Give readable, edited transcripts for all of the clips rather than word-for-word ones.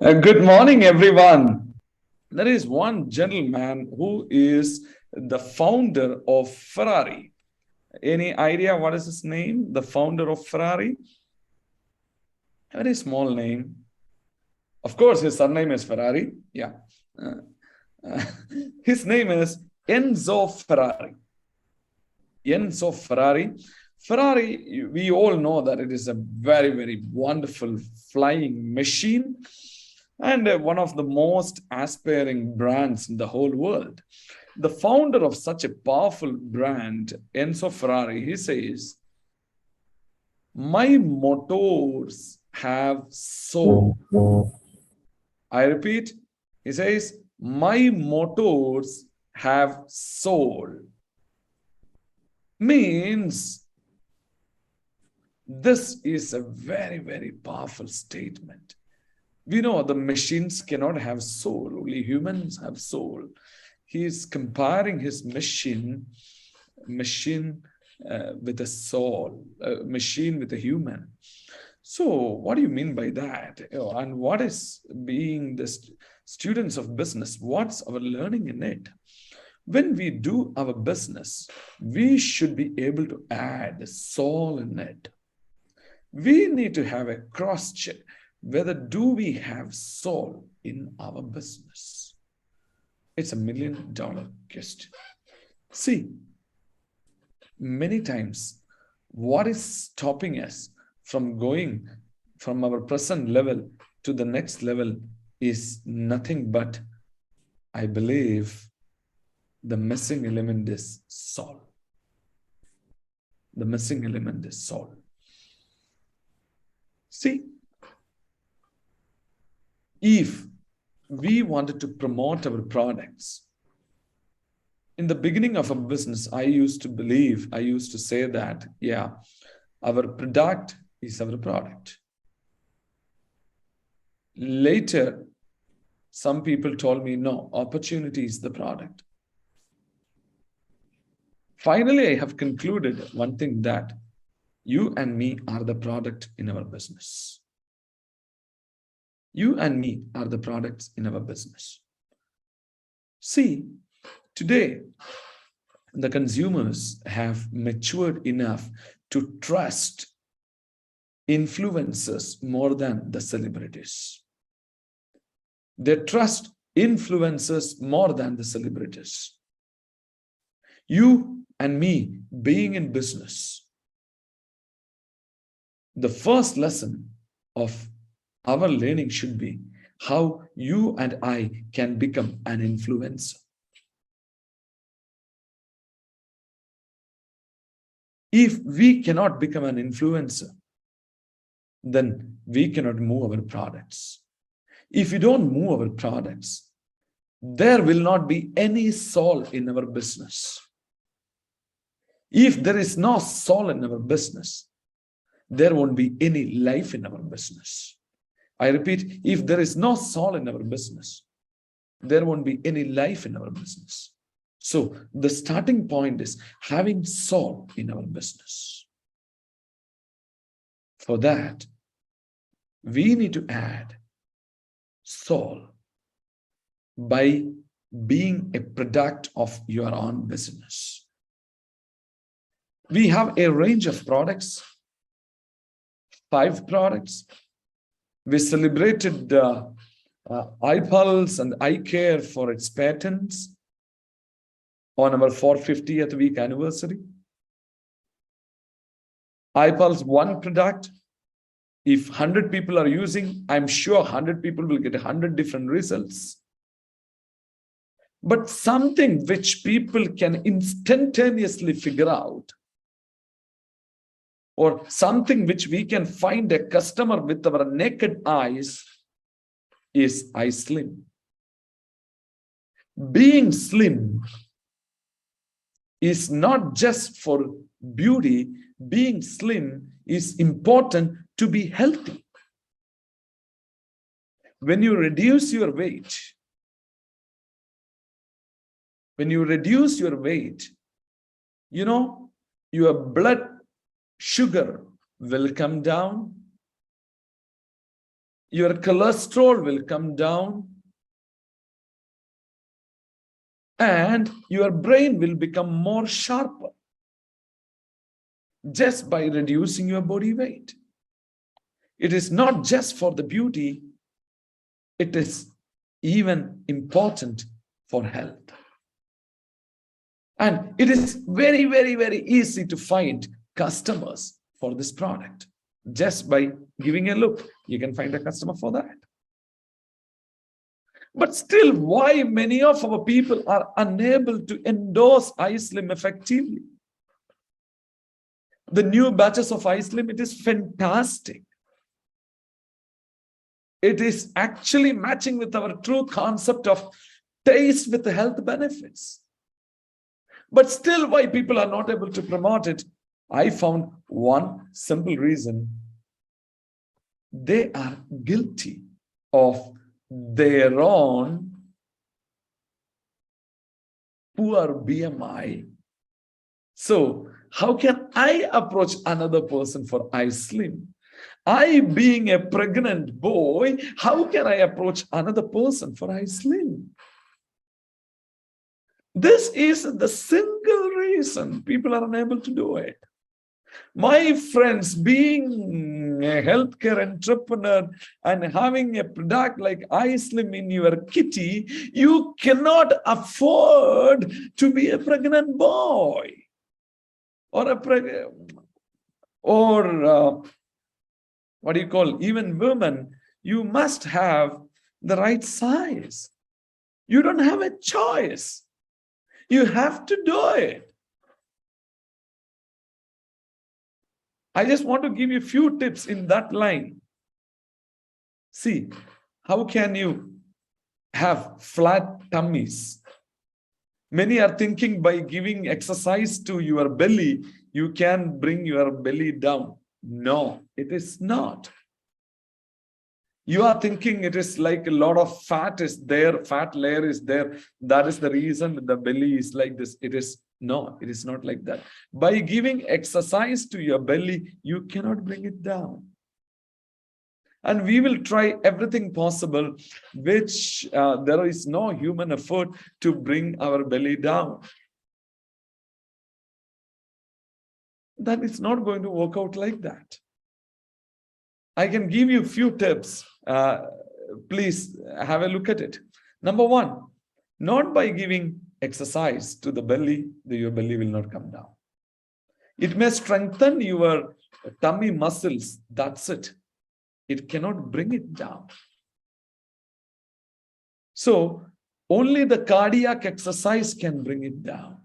Good morning, everyone. There is one gentleman who is the founder of Ferrari. Any idea what is his name? The founder of Ferrari? Very small name. Of course, his surname is Ferrari. Yeah. Uh, uh, his name is Enzo Ferrari. Enzo Ferrari. Ferrari, we all know that it is a very, very wonderful flying machine and one of the most aspiring brands in the whole world. The founder of such a powerful brand, Enzo Ferrari, he says, "My motors have soul." I repeat, he says, "My motors have soul." Means this is a very, very powerful statement. We know the machines cannot have soul, only humans have soul. He is comparing his machine with a soul, a machine with a human. So what do you mean by that? And what is being the students of business? What's our learning in it? When we do our business, we should be able to add soul in it. We need to have a cross check whether do we have soul in our business. It's $1 million question. See, many times what is stopping us from going from our present level to the next level is nothing but, I believe, the missing element is soul. The missing element is soul. See, if we wanted to promote our products, in the beginning of a business, I used to say that, yeah, our product is our product. Later, some people told me, no, opportunity is the product. Finally, I have concluded one thing, that you and me are the product in our business. You and me are the products in our business. See, today, the consumers have matured enough to trust influencers more than the celebrities. They trust influencers more than the celebrities. You and me being in business, the first lesson of our learning should be how you and I can become an influencer. If we cannot become an influencer, then we cannot move our products. If we don't move our products, there will not be any soul in our business. If there is no soul in our business, there won't be any life in our business. I repeat, if there is no soul in our business, there won't be any life in our business. So the starting point is having soul in our business. For that, we need to add soul by being a product of your own business. We have a range of products, 5 products. We celebrated iPulse and eye care for its patents on our 450th week anniversary. iPulse, one product. If 100 people are using, I'm sure 100 people will get 100 different results. But something which people can instantaneously figure out, or something which we can find a customer with our naked eyes, is eye slim. Being slim is not just for beauty. Being slim is important to be healthy. When you reduce your weight, you know, your blood sugar will come down. your cholesterol will come down, and your brain will become more sharper just by reducing your body weight. It is not just for the beauty, it is even important for health. And it is very, very, very easy to find customers for this product. Just by giving a look, you can find a customer for that. But still, why many of our people are unable to endorse iSlim effectively? The new batches of iSlim, it is fantastic. It is actually matching with our true concept of taste with the health benefits. But still, why people are not able to promote it? I found one simple reason. They are guilty of their own poor BMI. So how can I approach another person for iSlim? I, being a pregnant boy, how can I approach another person for iSlim? This is the single reason people are unable to do it. My friends, being a healthcare entrepreneur and having a product like iSlim in your kitty, you cannot afford to be a pregnant boy or what do you call, even women. You must have the right size. You don't have a choice. You have to do it. I just want to give you a few tips in that line. See, how can you have flat tummies? Many are thinking by giving exercise to your belly, you can bring your belly down. No, it is not. You are thinking it is like a lot of fat is there, fat layer is there. That is the reason the belly is like this. It is no, it is not like that. By giving exercise to your belly, you cannot bring it down. And we will try everything possible, which there is no human effort to bring our belly down. That is not going to work out like that. I can give you a few tips. Please have a look at it. Number one, not by giving exercise to the belly, your belly will not come down. It may strengthen your tummy muscles. That's it. It cannot bring it down. So only the cardiac exercise can bring it down.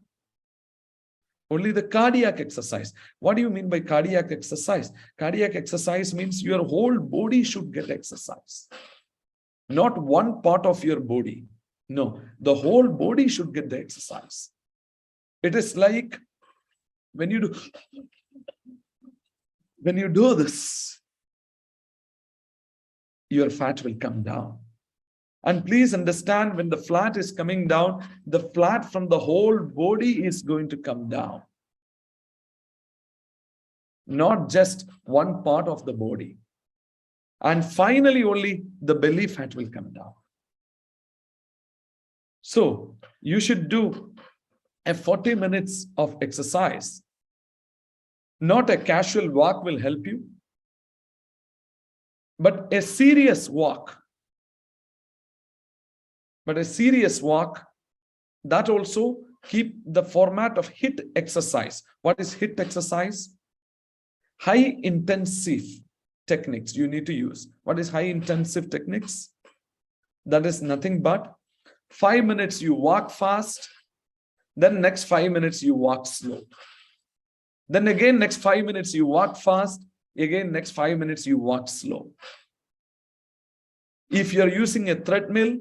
Only the cardiac exercise. What do you mean by cardiac exercise? Cardiac exercise means your whole body should get exercise. Not one part of your body. No, the whole body should get the exercise. It is like when you do this, your fat will come down. And please understand, when the fat is coming down, the fat from the whole body is going to come down. Not just one part of the body. And finally, only the belly fat will come down. So you should do a 40 minutes of exercise. Not a casual walk will help you, but a serious walk. But a serious walk, that also keep the format of HIIT exercise. What is HIIT exercise? High intensive techniques you need to use. What is high intensive techniques? That is nothing but 5 minutes you walk fast, then next 5 minutes you walk slow. Then again next 5 minutes you walk fast, again next 5 minutes you walk slow. If you're using a treadmill,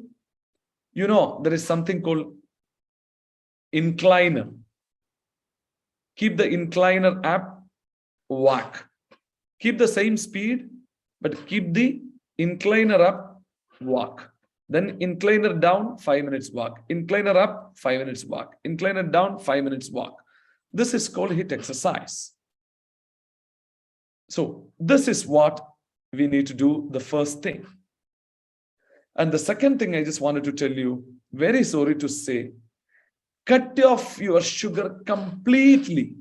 you know, there is something called incliner. Keep the incliner up, walk. Keep the same speed, but keep the incliner up, walk. Then incliner down, 5 minutes walk. Incliner up, 5 minutes walk. Incliner down, 5 minutes walk. This is called HIIT exercise. So this is what we need to do the first thing. And the second thing I just wanted to tell you, very sorry to say, cut off your sugar completely.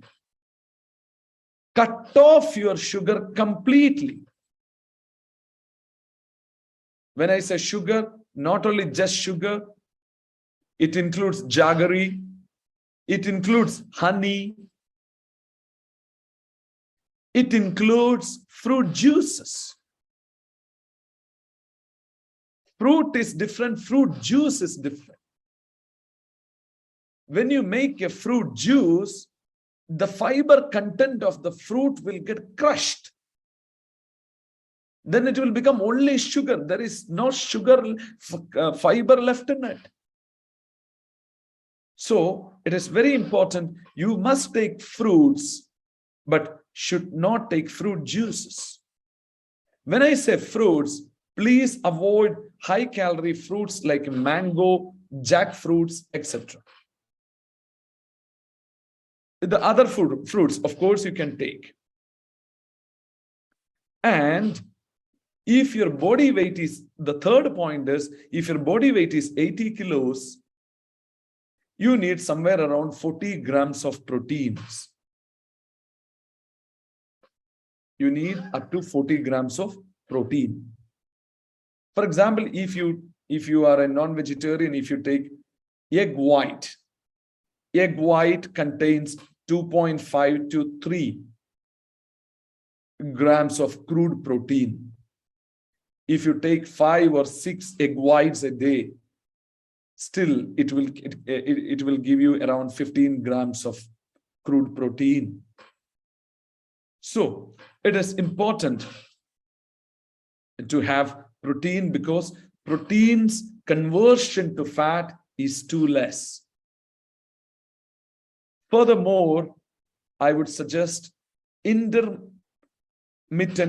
Cut off your sugar completely. When I say sugar, not only just sugar, it includes jaggery, it includes honey, it includes fruit juices. Fruit is different, fruit juice is different. When you make a fruit juice, the fiber content of the fruit will get crushed. Then it will become only sugar. There is no sugar fiber left in it. So it is very important. You must take fruits, but should not take fruit juices. When I say fruits, please avoid high-calorie fruits like mango, jackfruits, etc. The other fruits, of course, you can take. And if your body weight is, the third point is, if your body weight is 80 kilos, you need somewhere around 40 grams of proteins. You need up to 40 grams of protein. For example, if you are a non-vegetarian, if you take egg white contains 2.5 to 3 grams of crude protein. If you take 5 or 6 egg whites a day, still it will give you around 15 grams of crude protein. So it is important to have protein because protein's conversion to fat is too less. Furthermore, I would suggest intermittent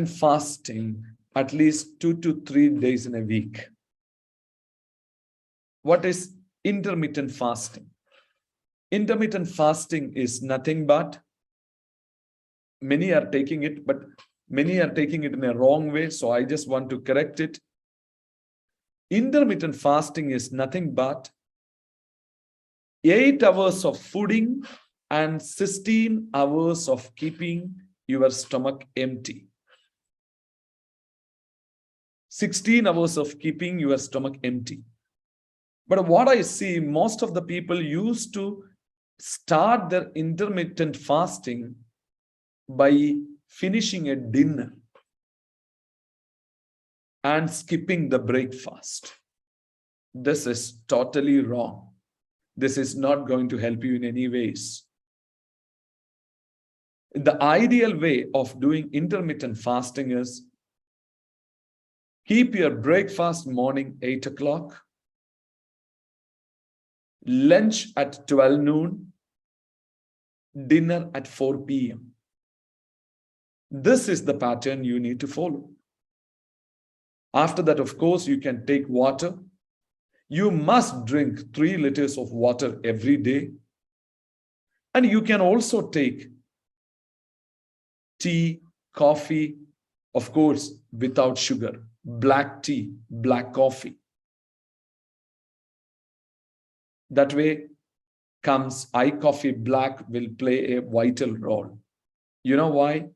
fasting at least 2 to 3 days in a week. What is intermittent fasting? Intermittent fasting is nothing but, many are taking it, but many are taking it in a wrong way. So I just want to correct it. Intermittent fasting is nothing but 8 hours of fooding and 16 hours of keeping your stomach empty. 16 hours of keeping your stomach empty. But what I see, most of the people used to start their intermittent fasting by finishing a dinner and skipping the breakfast. This is totally wrong. This is not going to help you in any ways. The ideal way of doing intermittent fasting is keep your breakfast morning 8 o'clock, lunch at 12 noon, dinner at 4 p.m. This is the pattern you need to follow. After that, of course, you can take water. You must drink 3 liters of water every day. And you can also take tea, coffee, of course, without sugar, black tea, black coffee. That way comes iCoffee Black will play a vital role. You know why?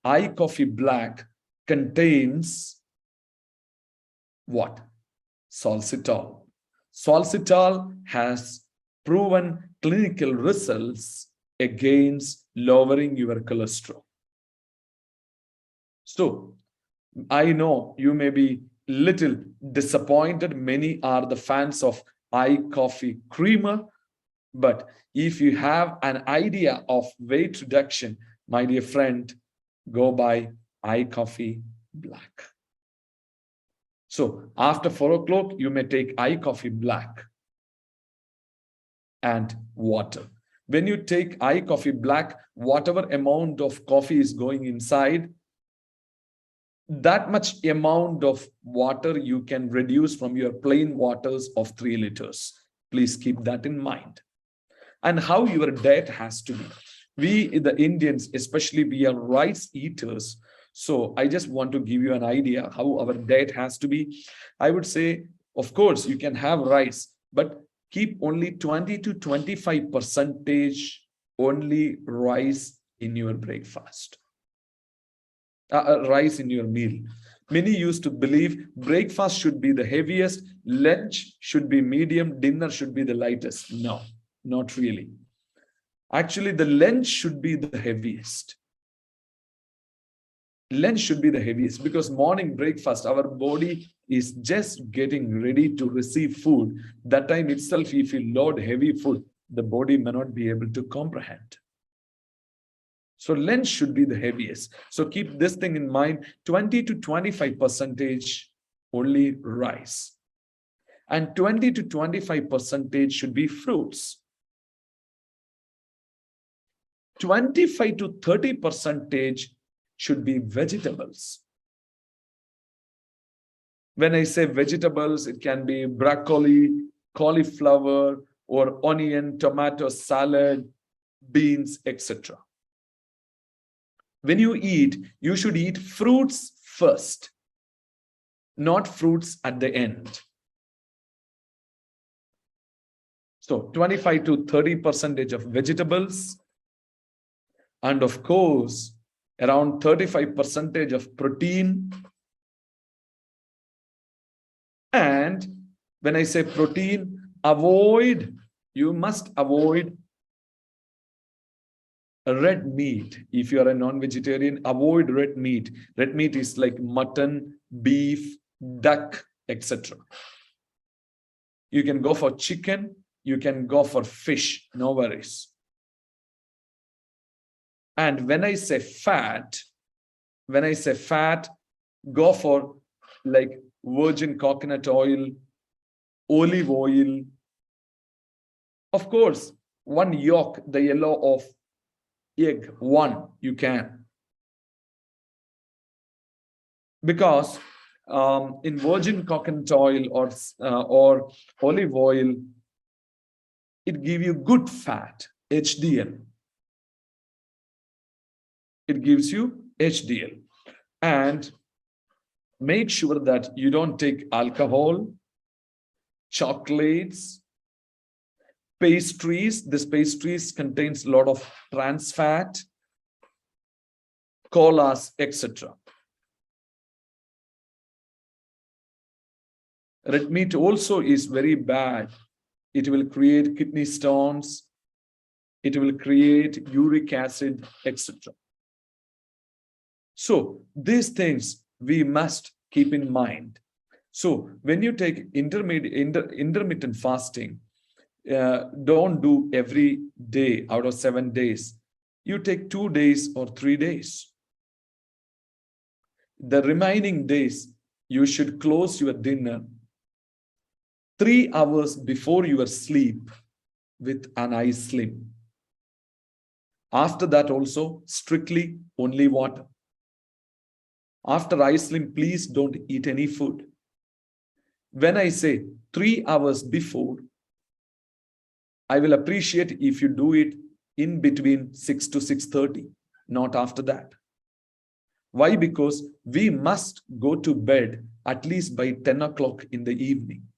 iCoffee Black contains what? Solsitol. Solsitol has proven clinical results against lowering your cholesterol. So, I know you may be little disappointed. Many are the fans of iCoffee Creamer. But if you have an idea of weight reduction, my dear friend, go by iCoffee Black. So after 4 o'clock, you may take iCoffee Black and water. When you take iCoffee Black, whatever amount of coffee is going inside, that much amount of water you can reduce from your plain waters of 3 liters. Please keep that in mind. And how your diet has to be. We, the Indians, especially, we are rice eaters. So I just want to give you an idea how our diet has to be. I would say, of course, you can have rice, but keep only 20 to 25% only rice in your breakfast. Rice in your meal. Many used to believe breakfast should be the heaviest, lunch should be medium, dinner should be the lightest. No, not really. Actually, the lunch should be the heaviest. Lunch should be the heaviest because morning breakfast, our body is just getting ready to receive food. That time itself, if you load heavy food, the body may not be able to comprehend. So lunch should be the heaviest. So keep this thing in mind, 20 to 25% only rice. And 20 to 25% should be fruits. 25 to 30% should be vegetables. When I say vegetables, it can be broccoli, cauliflower, or onion, tomato, salad, beans, etc. When you eat, you should eat fruits first, not fruits at the end. So 25 to 30% of vegetables, and of course, around 35% of protein. And when I say protein, you must avoid red meat. If you are a non-vegetarian, avoid red meat. Red meat is like mutton, beef, duck, etc. You can go for chicken, you can go for fish, no worries. And when I say fat, go for like virgin coconut oil, olive oil. Of course, one yolk, the yellow of egg, one you can. Because in virgin coconut oil or olive oil, it gives you good fat, HDL. It gives you HDL. And make sure that you don't take alcohol, chocolates, pastries. This pastries contains a lot of trans fat, colas, etc. Red meat also is very bad. It will create kidney stones. It will create uric acid, etc. So these things we must keep in mind. So when you take intermittent fasting, don't do every day out of 7 days. You take 2 days or 3 days. The remaining days, you should close your dinner 3 hours before your sleep with an ice slim. After that also, strictly only water. After ice slim, please don't eat any food. When I say 3 hours before, I will appreciate if you do it in between 6 to 6:30, not after that. Why? Because we must go to bed at least by 10 o'clock in the evening.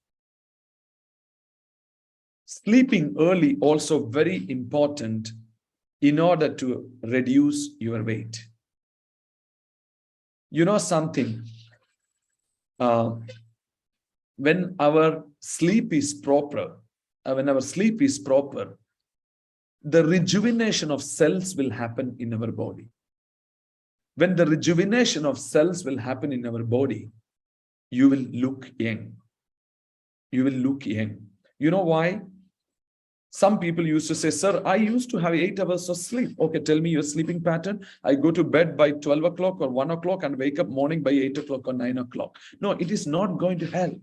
Sleeping early also very important in order to reduce your weight. You know something, when our sleep is proper, the rejuvenation of cells will happen in our body. When the rejuvenation of cells will happen in our body, you will look young. You will look young. You know why? Some people used to say, sir, I used to have 8 hours of sleep. Okay, tell me your sleeping pattern. I go to bed by 12 o'clock or 1 o'clock and wake up morning by 8 o'clock or 9 o'clock. No, it is not going to help.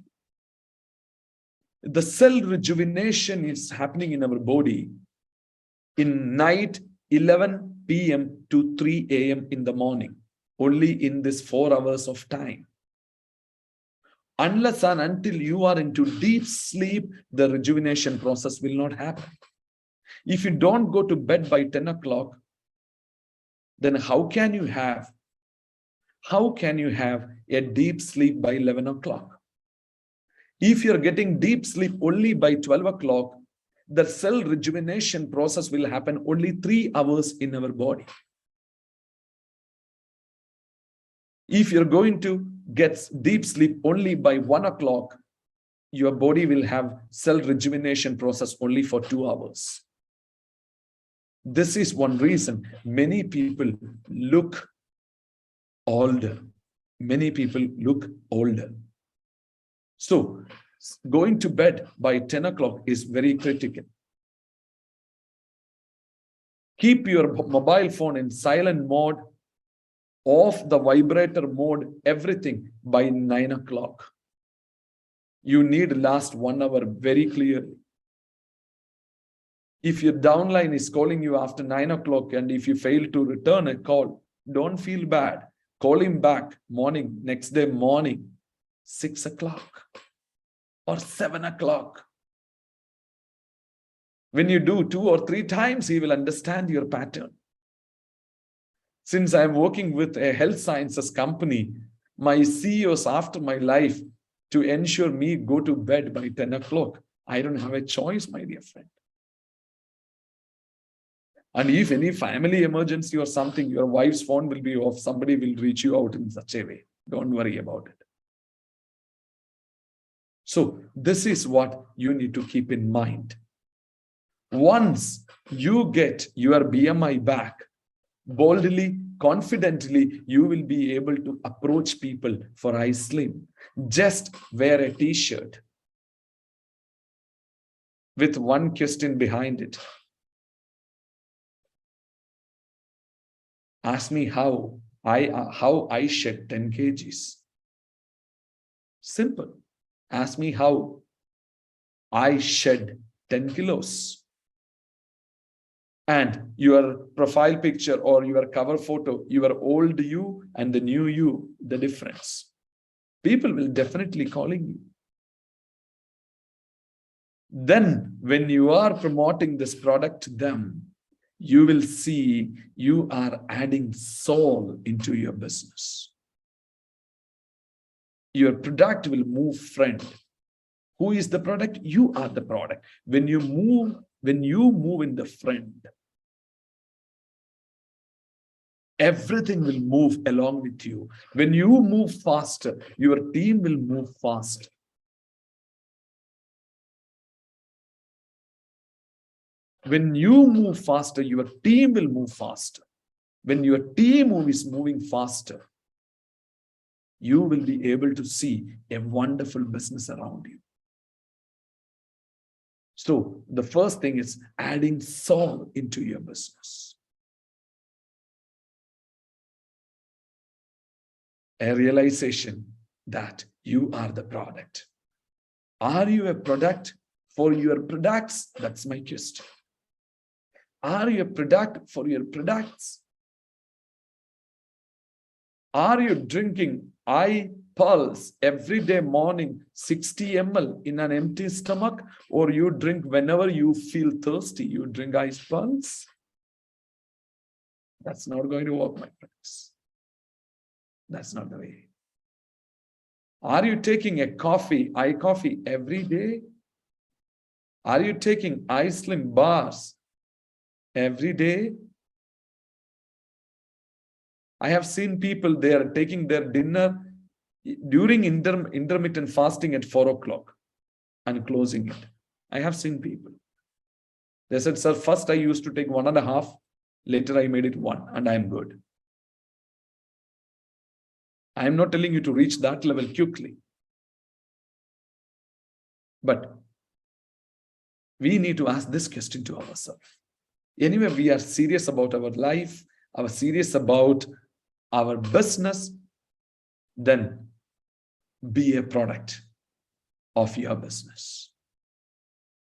The cell rejuvenation is happening in our body in night 11 p.m. to 3 a.m. in the morning, only in this 4 hours of time. Unless and until you are into deep sleep, the rejuvenation process will not happen. If you don't go to bed by 10 o'clock, then how can you have how can you have a deep sleep by 11 o'clock? If you're getting deep sleep only by 12 o'clock, the cell rejuvenation process will happen only 3 hours in our body. If you're going to get deep sleep only by 1 o'clock, your body will have cell rejuvenation process only for 2 hours. This is one reason many people look older. Many people look older. So going to bed by 10 o'clock is very critical. Keep your mobile phone in silent mode, off the vibrator mode, everything by 9 o'clock. You need last 1 hour very clearly. If your downline is calling you after 9 o'clock and if you fail to return a call, don't feel bad. Call him back morning, next day morning, 6 o'clock or 7 o'clock. When you do 2 or 3 times, he will understand your pattern. Since I'm working with a health sciences company, my CEOs after my life to ensure me go to bed by 10 o'clock. I don't have a choice, my dear friend. And if any family emergency or something, your wife's phone will be off, somebody will reach you out in such a way. Don't worry about it. So this is what you need to keep in mind. Once you get your BMI back, boldly, confidently, you will be able to approach people for eye slim. Just wear a t-shirt with one question behind it. Ask me how I shed 10 kgs. Simple. Ask me how I shed 10 kilos. And your profile picture or your cover photo, your old you and the new you, the difference. People will definitely calling you. Then when you are promoting this product to them, you will see you are adding soul into your business. Your product will move friend. Who is the product? You are the product. When you move in the friend, everything will move along with you. When you move faster, your team will move faster. When you move faster, your team will move faster. When your team is moving faster, you will be able to see a wonderful business around you. So the first thing is adding soul into your business. A realization that you are the product. Are you a product for your products? That's my question. Are you a product for your products? Are you drinking iPulse every day morning, 60 ml in an empty stomach, or you drink whenever you feel thirsty, you drink iPulse? That's not going to work, my friends. That's not the way. Are you taking a coffee, iCoffee every day? Are you taking iSlim bars every day? I have seen people, they are taking their dinner during intermittent fasting at 4 o'clock and closing it. I have seen people. They said, sir, first I used to take 1.5, later I made it 1 and I'm good. I am not telling you to reach that level quickly. But we need to ask this question to ourselves. Anyway, we are serious about our life, are serious about our business, then be a product of your business.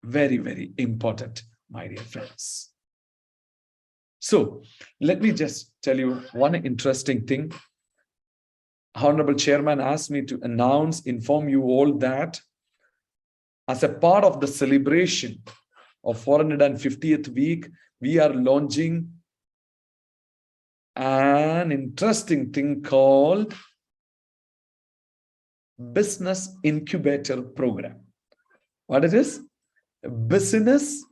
Very, very important, my dear friends. So let me just tell you one interesting thing. Honorable Chairman asked me to inform you all that as a part of the celebration of 450th week, we are launching an interesting thing called Business Incubator Program. What it is? Business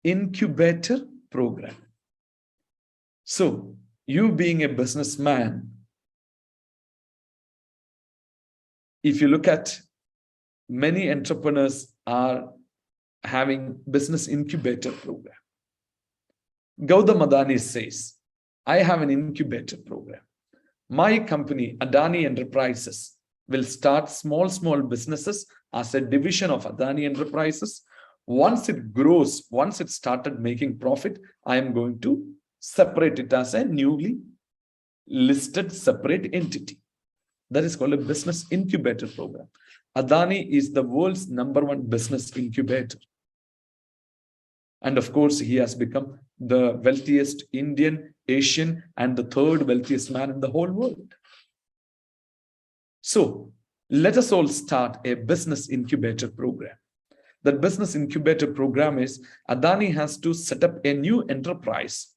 Incubator Program. So, you being a businessman, if you look at many entrepreneurs are having business incubator program. Gautam Adani says, I have an incubator program. My company, Adani Enterprises, will start small businesses as a division of Adani Enterprises. Once it grows, once it started making profit, I am going to separate it as a newly listed separate entity. That is called a business incubator program. Adani is the world's #1 business incubator. And of course, he has become the wealthiest Indian, Asian, and the 3rd wealthiest man in the whole world. So let us all start a business incubator program. That business incubator program is Adani has to set up a new enterprise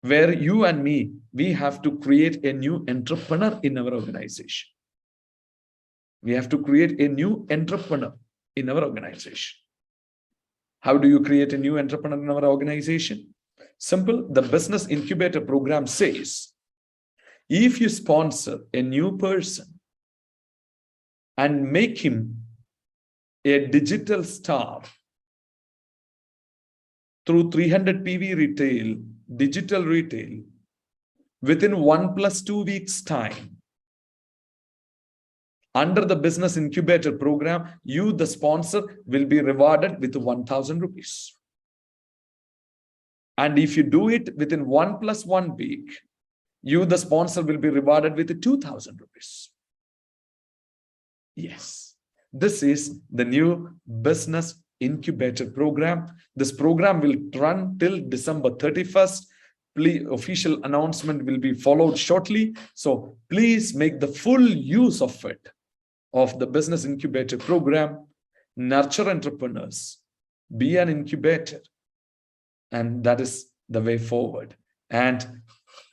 where you and me, we have to create a new entrepreneur in our organization. We have to create a new entrepreneur in our organization. How do you create a new entrepreneur in our organization? Simple. The business incubator program says, if you sponsor a new person and make him a digital star through 300 PV retail, digital retail, within 1 + 2 weeks time, under the business incubator program, you, the sponsor, will be rewarded with 1,000 rupees. And if you do it within 1 + 1 week, you, the sponsor, will be rewarded with 2,000 rupees. Yes, this is the new business incubator program. This program will run till December 31st. Official announcement will be followed shortly. So please make the full use of it, of the business incubator program. Nurture entrepreneurs, be an incubator, and that is the way forward. And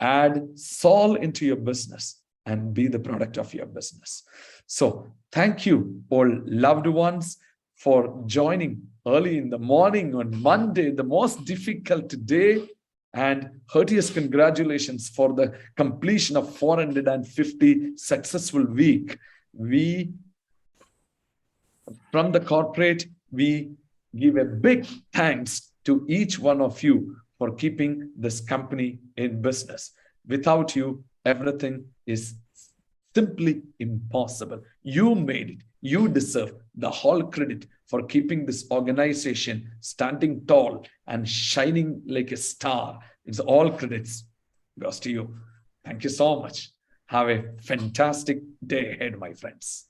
add soul into your business and be the product of your business. So thank you, all loved ones, for joining early in the morning on Monday, the most difficult day, and heartiest congratulations for the completion of 450 successful week. We, from the corporate, we give a big thanks to each one of you for keeping this company in business. Without you, everything is simply impossible. You made it. You deserve the whole credit for keeping this organization standing tall and shining like a star. It's all credits goes to you. Thank you so much. Have a fantastic day ahead, my friends.